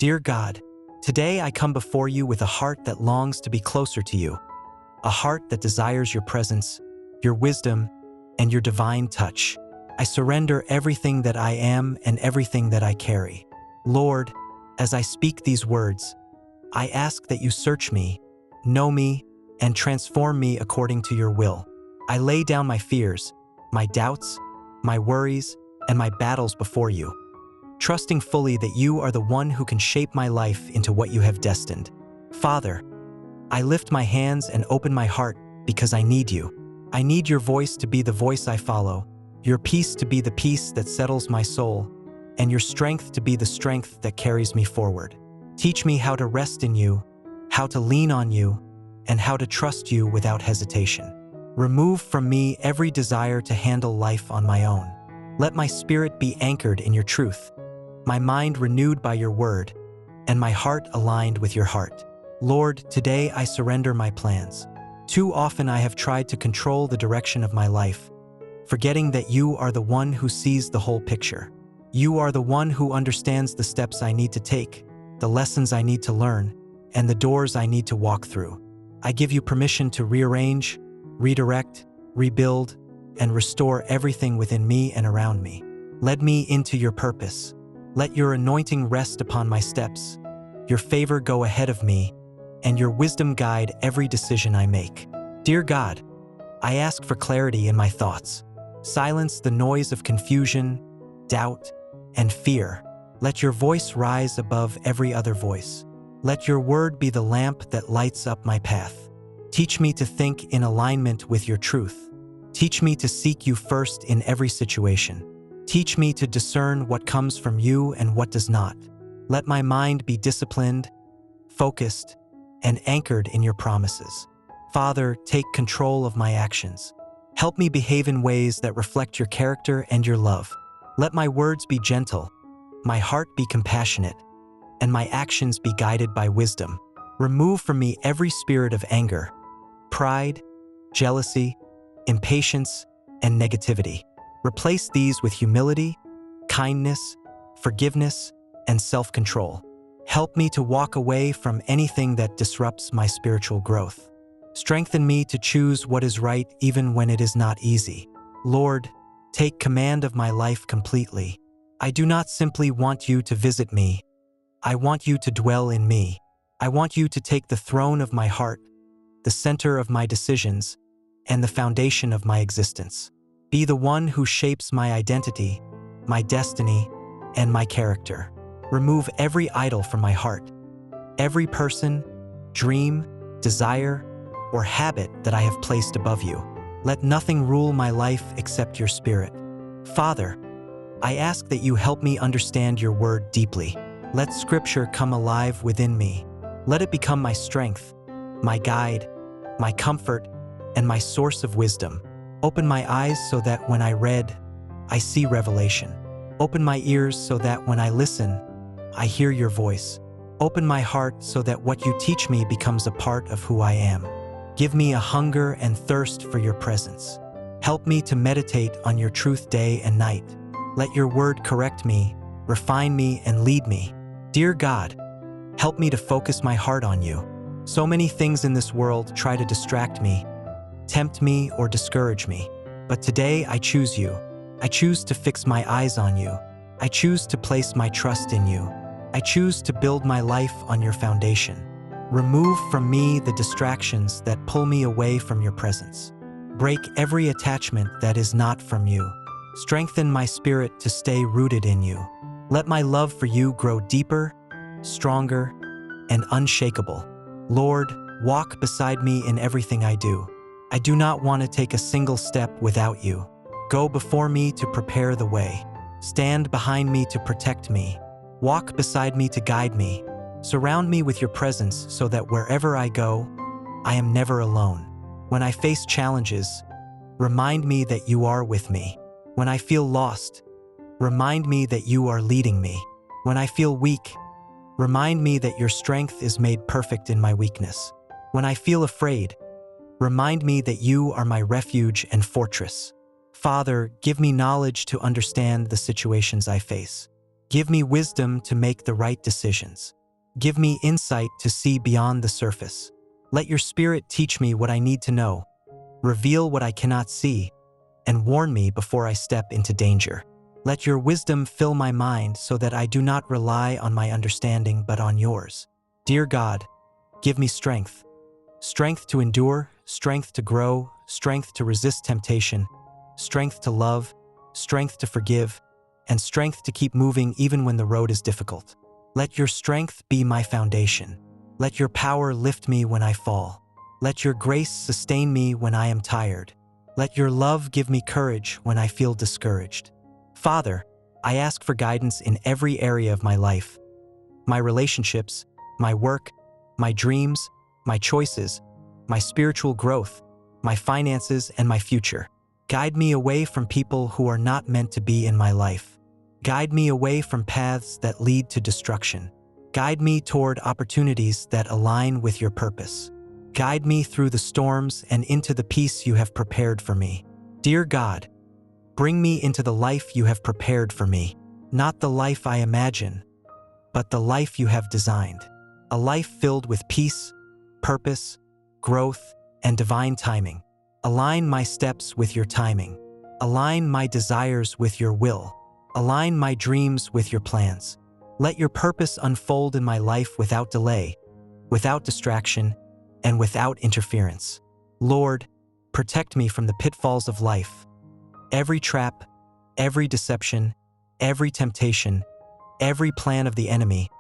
Dear God, today I come before you with a heart that longs to be closer to you, a heart that desires your presence, your wisdom, and your divine touch. I surrender everything that I am and everything that I carry. Lord, as I speak these words, I ask that you search me, know me, and transform me according to your will. I lay down my fears, my doubts, my worries, and my battles before you, trusting fully that you are the one who can shape my life into what you have destined. Father, I lift my hands and open my heart because I need you. I need your voice to be the voice I follow, your peace to be the peace that settles my soul, and your strength to be the strength that carries me forward. Teach me how to rest in you, how to lean on you, and how to trust you without hesitation. Remove from me every desire to handle life on my own. Let my spirit be anchored in your truth, my mind renewed by your word, and my heart aligned with your heart. Lord, today I surrender my plans. Too often I have tried to control the direction of my life, forgetting that you are the one who sees the whole picture. You are the one who understands the steps I need to take, the lessons I need to learn, and the doors I need to walk through. I give you permission to rearrange, redirect, rebuild, and restore everything within me and around me. Lead me into your purpose. Let your anointing rest upon my steps, your favor go ahead of me, and your wisdom guide every decision I make. Dear God, I ask for clarity in my thoughts. Silence the noise of confusion, doubt, and fear. Let your voice rise above every other voice. Let your word be the lamp that lights up my path. Teach me to think in alignment with your truth. Teach me to seek you first in every situation. Teach me to discern what comes from you and what does not. Let my mind be disciplined, focused, and anchored in your promises. Father, take control of my actions. Help me behave in ways that reflect your character and your love. Let my words be gentle, my heart be compassionate, and my actions be guided by wisdom. Remove from me every spirit of anger, pride, jealousy, impatience, and negativity. Replace these with humility, kindness, forgiveness, and self-control. Help me to walk away from anything that disrupts my spiritual growth. Strengthen me to choose what is right even when it is not easy. Lord, take command of my life completely. I do not simply want you to visit me. I want you to dwell in me. I want you to take the throne of my heart, the center of my decisions, and the foundation of my existence. Be the one who shapes my identity, my destiny, and my character. Remove every idol from my heart, every person, dream, desire, or habit that I have placed above you. Let nothing rule my life except your spirit. Father, I ask that you help me understand your word deeply. Let scripture come alive within me. Let it become my strength, my guide, my comfort, and my source of wisdom. Open my eyes so that when I read, I see revelation. Open my ears so that when I listen, I hear your voice. Open my heart so that what you teach me becomes a part of who I am. Give me a hunger and thirst for your presence. Help me to meditate on your truth day and night. Let your word correct me, refine me, and lead me. Dear God, help me to focus my heart on you. So many things in this world try to distract me, tempt me, or discourage me. But today I choose you. I choose to fix my eyes on you. I choose to place my trust in you. I choose to build my life on your foundation. Remove from me the distractions that pull me away from your presence. Break every attachment that is not from you. Strengthen my spirit to stay rooted in you. Let my love for you grow deeper, stronger, and unshakable. Lord, walk beside me in everything I do. I do not want to take a single step without you. Go before me to prepare the way. Stand behind me to protect me. Walk beside me to guide me. Surround me with your presence so that wherever I go, I am never alone. When I face challenges, remind me that you are with me. When I feel lost, remind me that you are leading me. When I feel weak, remind me that your strength is made perfect in my weakness. When I feel afraid, remind me that you are my refuge and fortress. Father, give me knowledge to understand the situations I face. Give me wisdom to make the right decisions. Give me insight to see beyond the surface. Let your Spirit teach me what I need to know, reveal what I cannot see, and warn me before I step into danger. Let your wisdom fill my mind so that I do not rely on my understanding but on yours. Dear God, give me strength. Strength to endure, strength to grow, strength to resist temptation, strength to love, strength to forgive, and strength to keep moving even when the road is difficult. Let your strength be my foundation. Let your power lift me when I fall. Let your grace sustain me when I am tired. Let your love give me courage when I feel discouraged. Father, I ask for guidance in every area of my life. My relationships, my work, my dreams, my choices, my spiritual growth, my finances, and my future. Guide me away from people who are not meant to be in my life. Guide me away from paths that lead to destruction. Guide me toward opportunities that align with your purpose. Guide me through the storms and into the peace you have prepared for me. Dear God, bring me into the life you have prepared for me. Not the life I imagine, but the life you have designed. A life filled with peace, purpose, growth, and divine timing. Align my steps with your timing. Align my desires with your will. Align my dreams with your plans. Let your purpose unfold in my life without delay, without distraction, and without interference. Lord, protect me from the pitfalls of life. Every trap, every deception, every temptation, every plan of the enemy,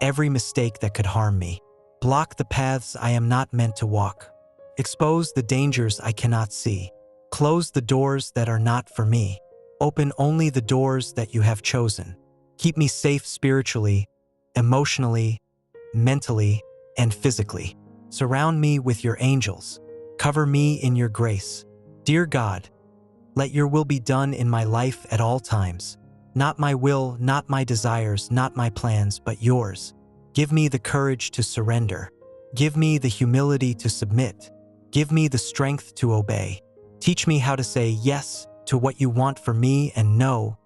every mistake that could harm me. Block the paths I am not meant to walk. Expose the dangers I cannot see. Close the doors that are not for me. Open only the doors that you have chosen. Keep me safe spiritually, emotionally, mentally, and physically. Surround me with your angels. Cover me in your grace. Dear God, let your will be done in my life at all times. Not my will, not my desires, not my plans, but yours. Give me the courage to surrender. Give me the humility to submit. Give me the strength to obey. Teach me how to say yes to what you want for me and no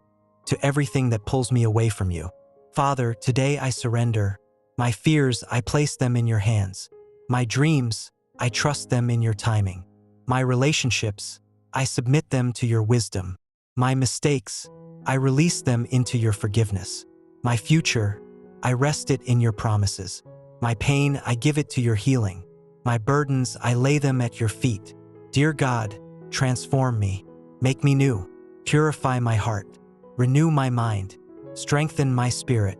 to everything that pulls me away from you. Father, today I surrender. My fears, I place them in your hands. My dreams, I trust them in your timing. My relationships, I submit them to your wisdom. My mistakes, I release them into your forgiveness. My future, I rest it in your promises. My pain, I give it to your healing. My burdens, I lay them at your feet. Dear God, transform me. Make me new. Purify my heart. Renew my mind. Strengthen my spirit.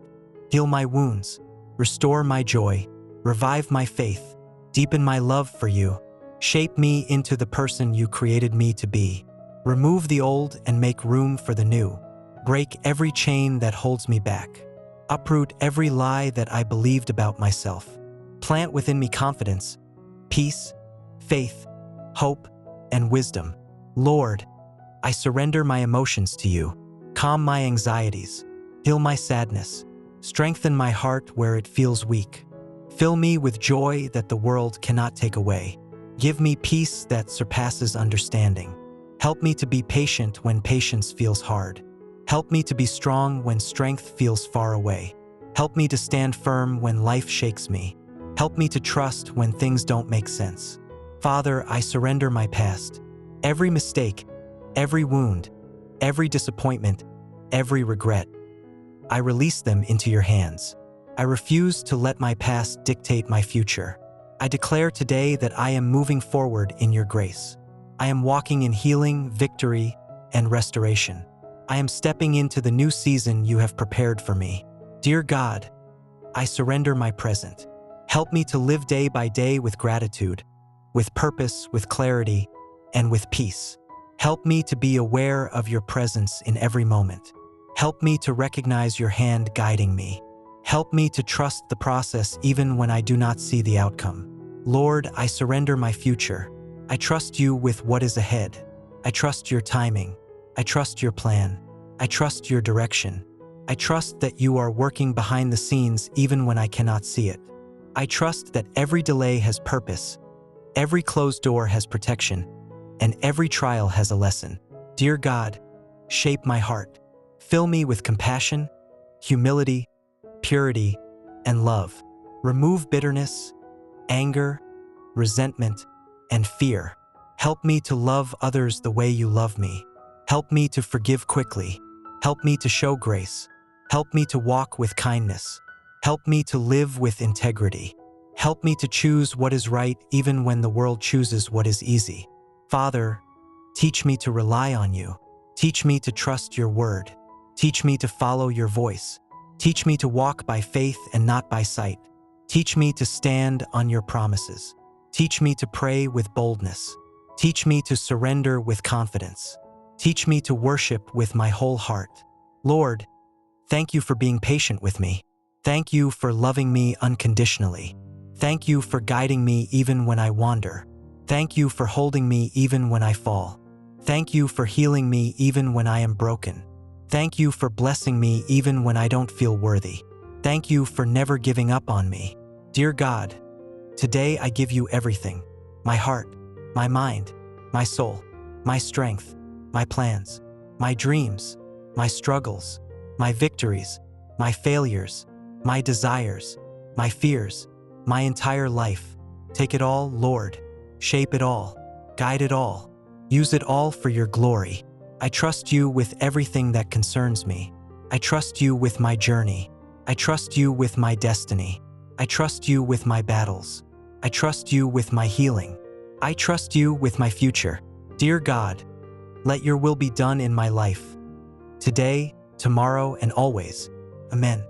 Heal my wounds. Restore my joy. Revive my faith. Deepen my love for you. Shape me into the person you created me to be. Remove the old and make room for the new. Break every chain that holds me back. Uproot every lie that I believed about myself. Plant within me confidence, peace, faith, hope, and wisdom. Lord, I surrender my emotions to you. Calm my anxieties. Heal my sadness. Strengthen my heart where it feels weak. Fill me with joy that the world cannot take away. Give me peace that surpasses understanding. Help me to be patient when patience feels hard. Help me to be strong when strength feels far away. Help me to stand firm when life shakes me. Help me to trust when things don't make sense. Father, I surrender my past. Every mistake, every wound, every disappointment, every regret. I release them into your hands. I refuse to let my past dictate my future. I declare today that I am moving forward in your grace. I am walking in healing, victory, and restoration. I am stepping into the new season you have prepared for me. Dear God, I surrender my present. Help me to live day by day with gratitude, with purpose, with clarity, and with peace. Help me to be aware of your presence in every moment. Help me to recognize your hand guiding me. Help me to trust the process even when I do not see the outcome. Lord, I surrender my future. I trust you with what is ahead. I trust your timing. I trust your plan. I trust your direction. I trust that you are working behind the scenes even when I cannot see it. I trust that every delay has purpose, every closed door has protection, and every trial has a lesson. Dear God, shape my heart. Fill me with compassion, humility, purity, and love. Remove bitterness, anger, resentment, and fear. Help me to love others the way you love me. Help me to forgive quickly. Help me to show grace. Help me to walk with kindness. Help me to live with integrity. Help me to choose what is right even when the world chooses what is easy. Father, teach me to rely on you. Teach me to trust your word. Teach me to follow your voice. Teach me to walk by faith and not by sight. Teach me to stand on your promises. Teach me to pray with boldness. Teach me to surrender with confidence. Teach me to worship with my whole heart. Lord, thank you for being patient with me. Thank you for loving me unconditionally. Thank you for guiding me even when I wander. Thank you for holding me even when I fall. Thank you for healing me even when I am broken. Thank you for blessing me even when I don't feel worthy. Thank you for never giving up on me. Dear God, today I give you everything: my heart, my mind, my soul, my strength, my plans, my dreams, my struggles, my victories, my failures, my desires, my fears, my entire life. Take it all, Lord. Shape it all. Guide it all. Use it all for your glory. I trust you with everything that concerns me. I trust you with my journey. I trust you with my destiny. I trust you with my battles. I trust you with my healing. I trust you with my future. Dear God, let your will be done in my life, today, tomorrow, and always. Amen.